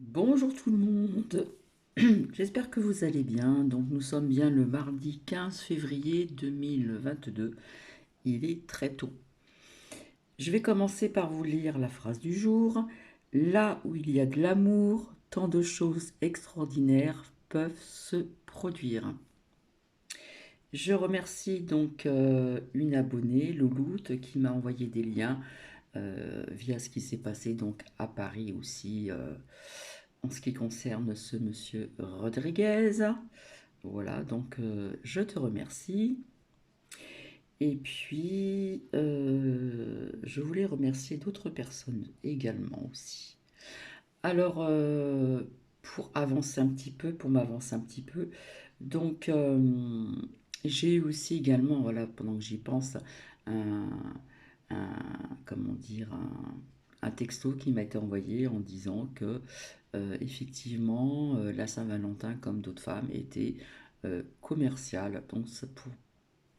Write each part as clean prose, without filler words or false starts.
Bonjour tout le monde, j'espère que vous allez bien. Donc nous sommes bien le mardi 15 février 2022, il est très tôt. Je vais commencer par vous lire la phrase du jour. Là où il y a de l'amour, tant de choses extraordinaires peuvent se produire. Je remercie donc une abonnée, Louloute, qui m'a envoyé des liens via ce qui s'est passé donc à Paris aussi en ce qui concerne ce monsieur Rodriguez. Voilà, donc je te remercie. Et puis, je voulais remercier d'autres personnes également aussi. Alors, pour avancer un petit peu, pour m'avancer un petit peu, donc j'ai eu aussi également, voilà, pendant que j'y pense, un, comment dire, un texto qui m'a été envoyé en disant que effectivement la Saint-Valentin, comme d'autres femmes, était commerciale. Donc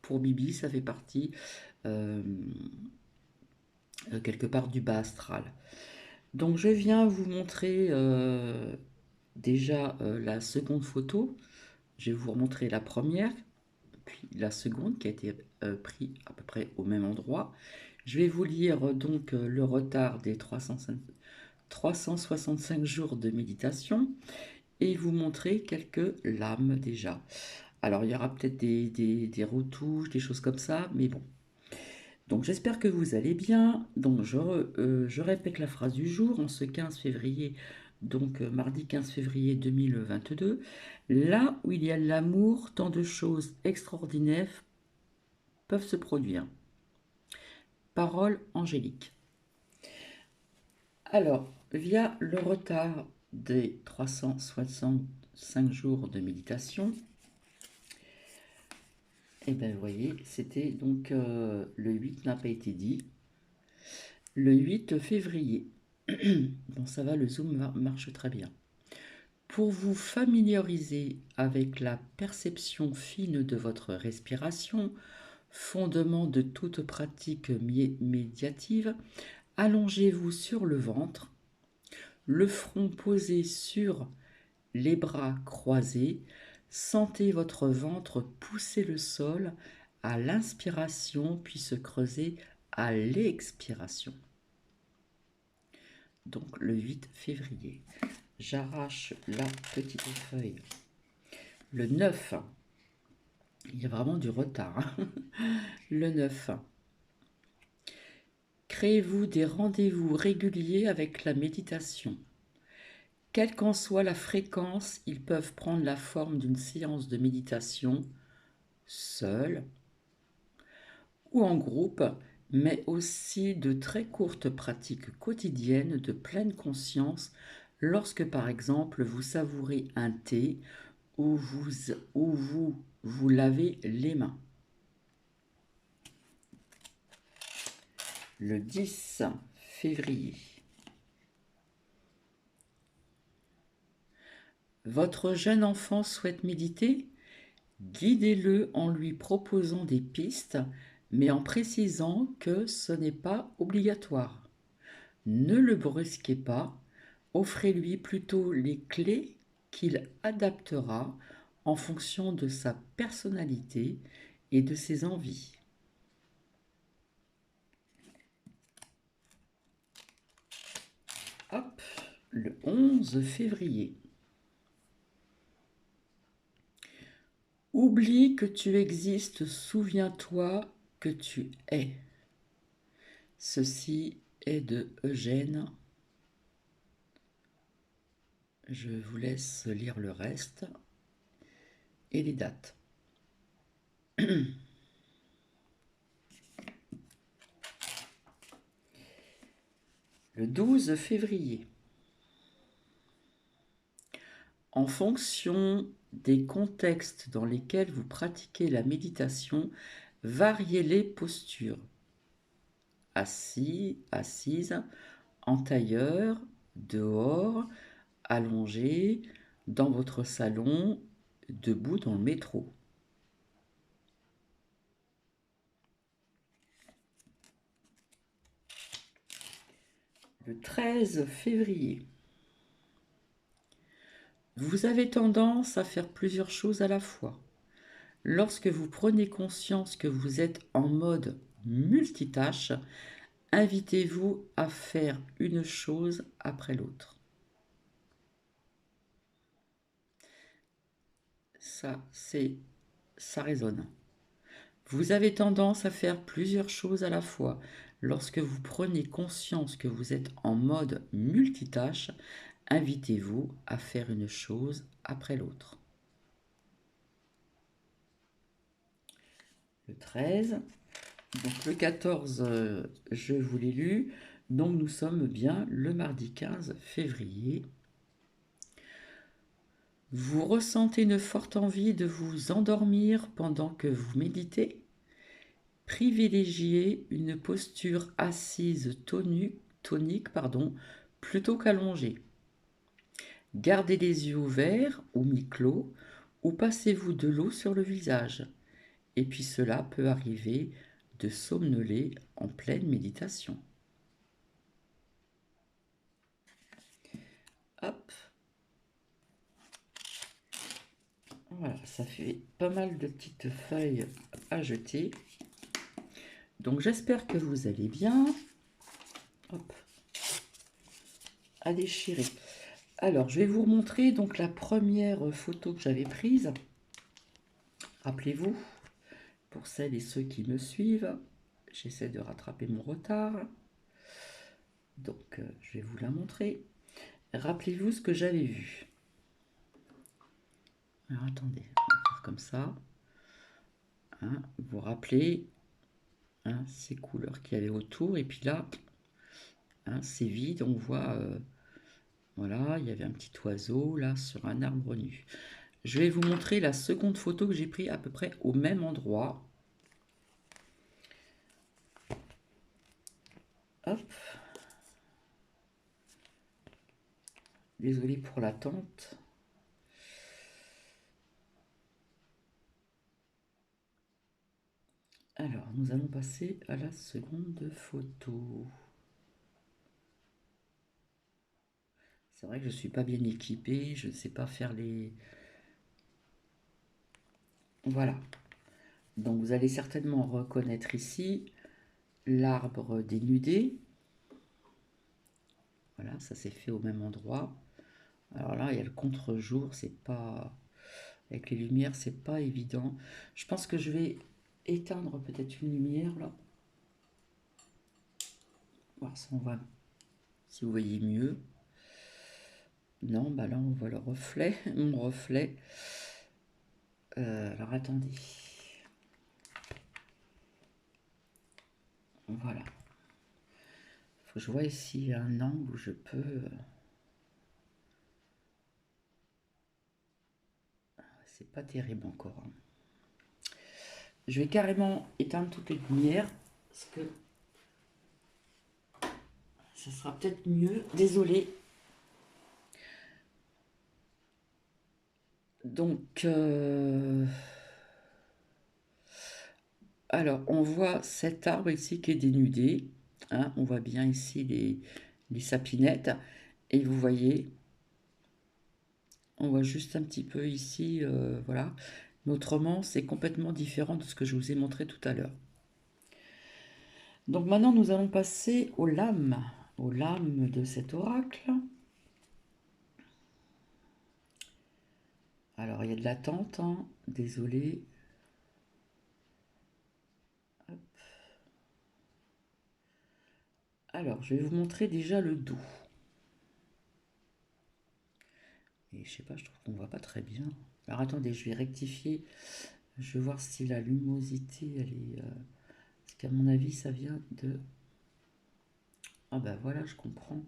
pour Bibi, ça fait partie euh, quelque part du bas astral. Donc je viens vous montrer déjà la seconde photo. Je vais vous remontrer la première, puis la seconde qui a été prise à peu près au même endroit. Je vais vous lire donc le retard des 365 jours de méditation et vous montrer quelques lames déjà. Alors il y aura peut-être des retouches, des choses comme ça, mais bon. Donc j'espère que vous allez bien. Donc je répète la phrase du jour en ce 15 février, donc mardi 15 février 2022. Là où il y a l'amour, tant de choses extraordinaires peuvent se produire. Parole angélique. Alors, via le retard des 365 jours de méditation, et bien vous voyez, c'était donc le 8 n'a pas été dit. Le 8 février. Bon, ça va, le zoom marche très bien. Pour vous familiariser avec la perception fine de votre respiration, fondement de toute pratique médiative, allongez-vous sur le ventre, le front posé sur les bras croisés, sentez votre ventre pousser le sol à l'inspiration puis se creuser à l'expiration. Donc le 8 février. J'arrache la petite feuille. Le 9, il y a vraiment du retard. Le 9. Créez-vous des rendez-vous réguliers avec la méditation. Quelle qu'en soit la fréquence, ils peuvent prendre la forme d'une séance de méditation, seule ou en groupe, mais aussi de très courtes pratiques quotidiennes de pleine conscience lorsque par exemple vous savourez un thé ou vous lavez les mains. Le 10 février. Votre jeune enfant souhaite méditer? Guidez-le en lui proposant des pistes, mais en précisant que ce n'est pas obligatoire. Ne le brusquez pas, offrez-lui plutôt les clés qu'il adaptera en fonction de sa personnalité et de ses envies. Hop, le 11 février. Oublie que tu existes, souviens-toi que tu es. Ceci est de Eugène. Je vous laisse lire le reste et les dates. Le 12 février. En fonction des contextes dans lesquels vous pratiquez la méditation, variez les postures. Assis, assise, en tailleur, dehors, allongé, dans votre salon, debout dans le métro. Le 13 février. Vous avez tendance à faire plusieurs choses à la fois. Lorsque vous prenez conscience que vous êtes en mode multitâche, invitez-vous à faire une chose après l'autre. Ça résonne. Vous avez tendance à faire plusieurs choses à la fois. Lorsque vous prenez conscience que vous êtes en mode multitâche, invitez-vous à faire une chose après l'autre. Le 13. Donc le 14, je vous l'ai lu. Donc nous sommes bien le mardi 15 février. Vous ressentez une forte envie de vous endormir pendant que vous méditez? Privilégiez une posture assise tonique, plutôt qu'allongée. Gardez les yeux ouverts ou mi-clos ou passez-vous de l'eau sur le visage. Et puis cela peut arriver de somnoler en pleine méditation. Hop. Voilà, ça fait pas mal de petites feuilles à jeter. Donc j'espère que vous allez bien. Hop. À déchirer. Alors, je vais vous remontrer donc la première photo que j'avais prise. Rappelez-vous, pour celles et ceux qui me suivent, j'essaie de rattraper mon retard. Donc, je vais vous la montrer. Rappelez-vous ce que j'avais vu. Alors, attendez, on va faire comme ça. Hein, vous vous rappelez ces couleurs qu'il y avait autour. Et puis là, c'est vide. On voit, voilà, il y avait un petit oiseau là sur un arbre nu. Je vais vous montrer la seconde photo que j'ai prise à peu près au même endroit. Hop. Désolée pour l'attente. Alors, nous allons passer à la seconde photo. C'est vrai que je ne suis pas bien équipée, je ne sais pas faire les... Voilà. Donc, vous allez certainement reconnaître ici l'arbre dénudé. Voilà, ça s'est fait au même endroit. Alors là, il y a le contre-jour, c'est pas... Avec les lumières, c'est pas évident. Je pense que je vais éteindre peut-être une lumière, là. Voir si on va... Si vous voyez mieux. Non, bah là, on voit le reflet, mon reflet. Alors, attendez. Voilà. Faut que je vois ici un angle où je peux... C'est pas terrible encore. Je vais carrément éteindre toutes les lumières parce que ça sera peut-être mieux. Désolée. Donc, alors, on voit cet arbre ici qui est dénudé. Hein, on voit bien ici les sapinettes. Et vous voyez, on voit juste un petit peu ici, voilà. Mais autrement, c'est complètement différent de ce que je vous ai montré tout à l'heure. Donc maintenant, nous allons passer aux lames de cet oracle. Alors, il y a de l'attente, hein, désolé. Hop. Alors, je vais vous montrer déjà le dos. Et je sais pas, je trouve qu'on voit pas très bien. Alors, attendez, je vais rectifier. Je vais voir si la luminosité, elle est... parce qu'à mon avis, ça vient de... Ah ben voilà, je comprends.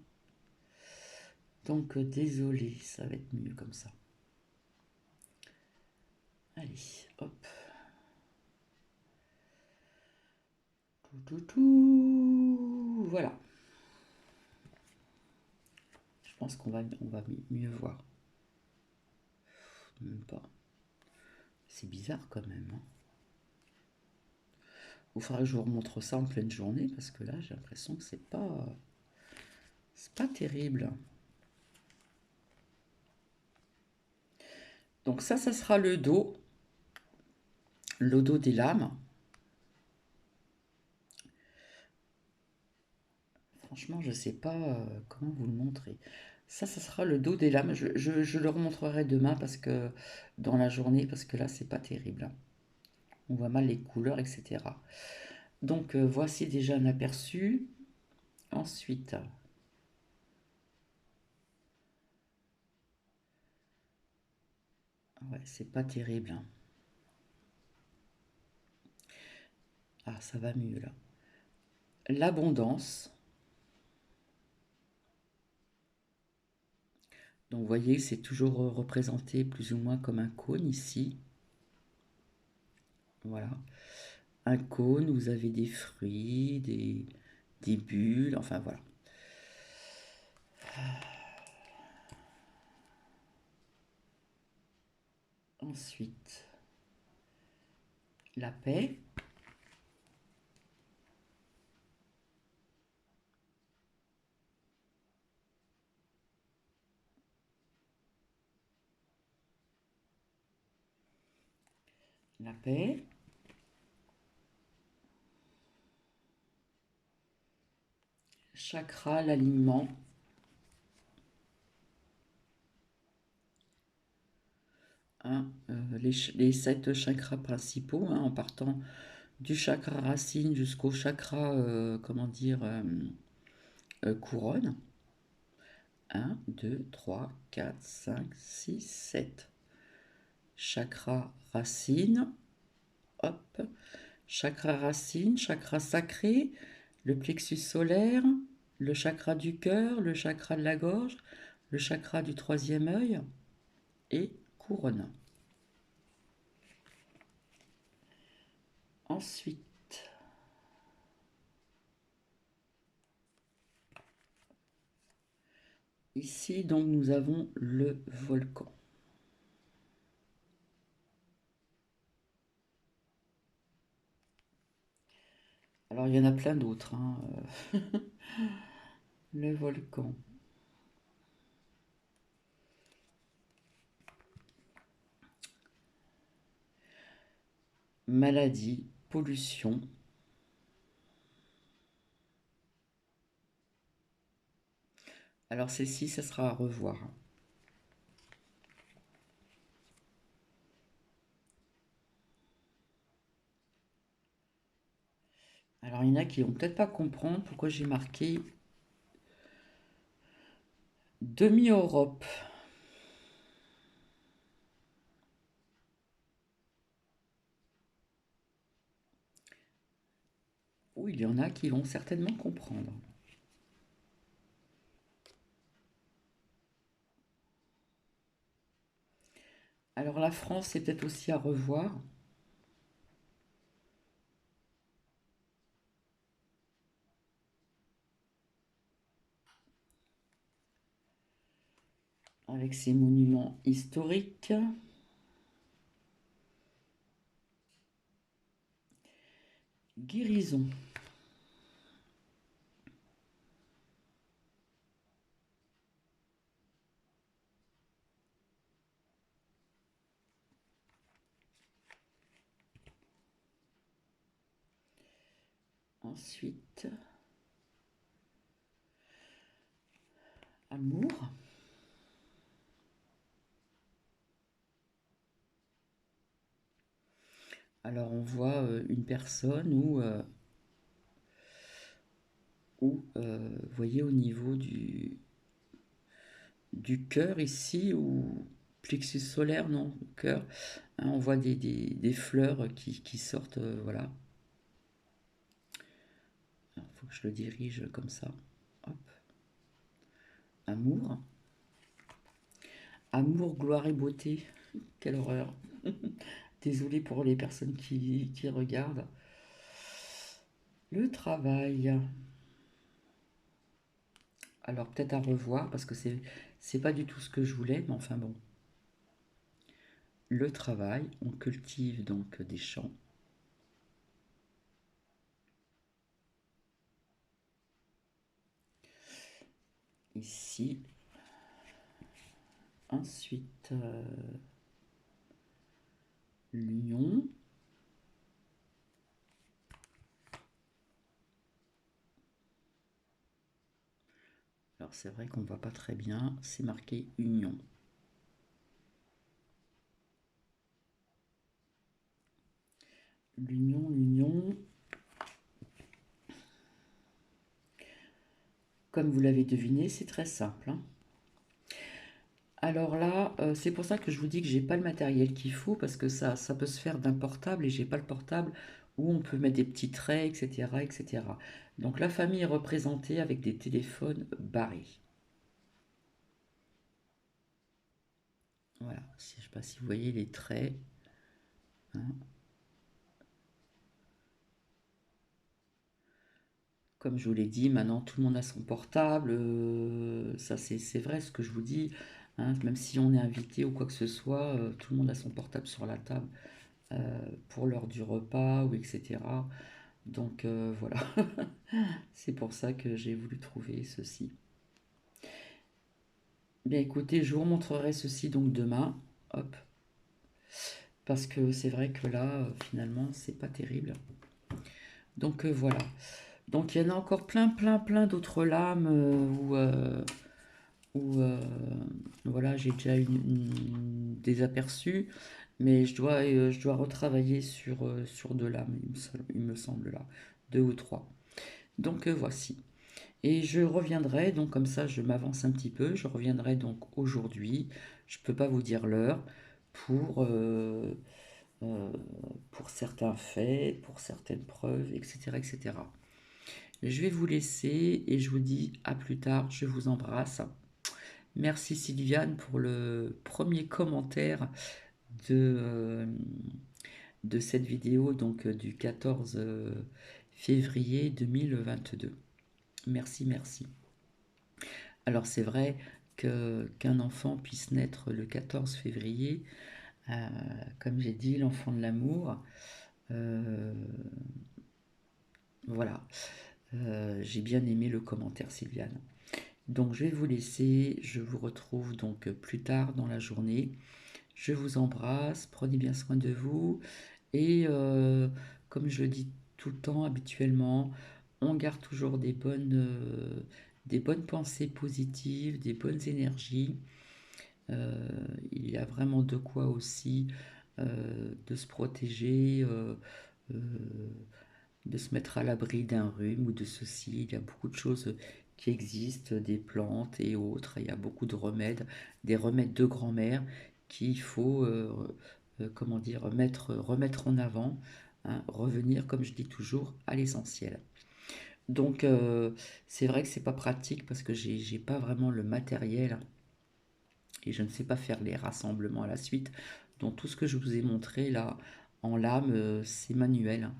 Donc, désolé, ça va être mieux comme ça. Allez, hop. Voilà. Je pense qu'on va mieux voir. Même pas. C'est bizarre quand même. Hein. Il faudrait que je vous remontre ça en pleine journée parce que là, j'ai l'impression que c'est pas terrible. Donc ça sera le dos des lames. Franchement, je ne sais pas comment vous le montrer. Ça sera le dos des lames. Je le remontrerai demain parce que dans la journée, parce que là, c'est pas terrible, hein. On voit mal les couleurs, etc. Donc voici déjà un aperçu. Ensuite, ouais, c'est pas terrible, hein. Ah, ça va mieux là. L'abondance. Donc vous voyez, c'est toujours représenté plus ou moins comme un cône ici. Voilà. Un cône, vous avez des fruits, des bulles, enfin voilà. Ensuite, la paix. La paix. Chakra, l'alignement. Hein, les 7 chakras principaux, hein, en partant du chakra racine jusqu'au chakra, comment dire, couronne. 1, 2, 3, 4, 5, 6, 7. Chakra racine, hop. Chakra racine, chakra sacré, le plexus solaire, le chakra du cœur, le chakra de la gorge, le chakra du troisième œil et couronne. Ensuite, ici donc nous avons le volcan. Alors il y en a plein d'autres, hein. Le volcan. Maladie, pollution. Alors celle-ci, ça sera à revoir. Alors il y en a qui vont peut-être pas comprendre pourquoi j'ai marqué demi-Europe. Oui, il y en a qui vont certainement comprendre. Alors la France, c'est peut-être aussi à revoir. Avec ses monuments historiques. Guérison. Ensuite, amour. Alors on voit une personne vous voyez au niveau du cœur ici, ou plexus solaire, non, cœur, hein, on voit des fleurs qui sortent, voilà. Il faut que je le dirige comme ça. Hop. Amour. Amour, gloire et beauté. Quelle horreur. Désolée pour les personnes qui regardent. Le travail. Alors peut-être à revoir parce que c'est pas du tout ce que je voulais, mais enfin bon. Le travail, on cultive donc des champs. Ici. Ensuite, l'union. Alors c'est vrai qu'on ne voit pas très bien, c'est marqué union. L'union, l'union. Comme vous l'avez deviné, c'est très simple, hein. Alors là, c'est pour ça que je vous dis que j'ai pas le matériel qu'il faut, parce que ça peut se faire d'un portable et j'ai pas le portable où on peut mettre des petits traits, etc., etc. Donc la famille est représentée avec des téléphones barrés. Voilà, je sais pas si vous voyez les traits, hein. Comme je vous l'ai dit, maintenant tout le monde a son portable. Ça, c'est vrai ce que je vous dis, hein. Même si on est invité ou quoi que ce soit, tout le monde a son portable sur la table pour l'heure du repas ou etc. Donc voilà, c'est pour ça que j'ai voulu trouver ceci. Bien écoutez, je vous montrerai ceci donc demain. Hop. Parce que c'est vrai que là, finalement, c'est pas terrible. Donc voilà. Donc il y en a encore plein, plein, plein d'autres lames où voilà, j'ai déjà des aperçus, mais je dois retravailler sur deux lames, il me semble là, deux ou trois. Donc voici. Et je reviendrai, donc comme ça je m'avance un petit peu, je reviendrai donc aujourd'hui, je ne peux pas vous dire l'heure, pour, euh, euh, pour certains faits, pour certaines preuves, etc., etc. Je vais vous laisser et je vous dis à plus tard, je vous embrasse. Merci Sylviane pour le premier commentaire de, euh, de cette vidéo donc du 14 février 2022. Merci, merci. Alors c'est vrai qu'un enfant puisse naître le 14 février, euh, comme j'ai dit, l'enfant de l'amour. euh, voilà. J'ai bien aimé le commentaire Sylviane. Donc je vais vous laisser, je vous retrouve donc plus tard dans la journée. Je vous embrasse, prenez bien soin de vous et comme je le dis tout le temps habituellement, on garde toujours des bonnes pensées positives, des bonnes énergies. Euh, il y a vraiment de quoi aussi de se protéger, euh, de se mettre à l'abri d'un rhume ou de ceci. Il y a beaucoup de choses qui existent, des plantes et autres. Il y a beaucoup de remèdes, des remèdes de grand-mère qu'il faut, comment dire, remettre en avant, hein, revenir, comme je dis toujours, à l'essentiel. Donc, c'est vrai que c'est pas pratique parce que j'ai pas vraiment le matériel et je ne sais pas faire les rassemblements à la suite. Donc, tout ce que je vous ai montré là en lame, c'est manuel, hein.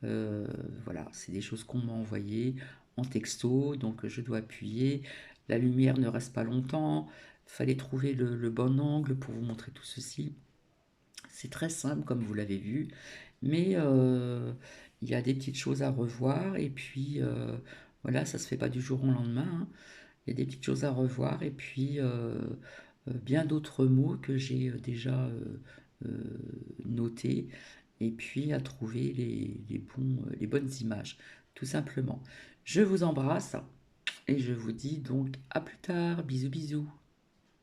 Euh, voilà, c'est des choses qu'on m'a envoyées en texto, donc je dois appuyer. La lumière ne reste pas longtemps. Fallait trouver le bon angle pour vous montrer tout ceci. C'est très simple, comme vous l'avez vu, mais il y a des petites choses à revoir. Et puis voilà, ça se fait pas du jour au lendemain, hein. Il y a des petites choses à revoir et puis bien d'autres mots que j'ai déjà notés et puis à trouver les bonnes images, tout simplement. Je vous embrasse et je vous dis donc à plus tard. Bisous bisous.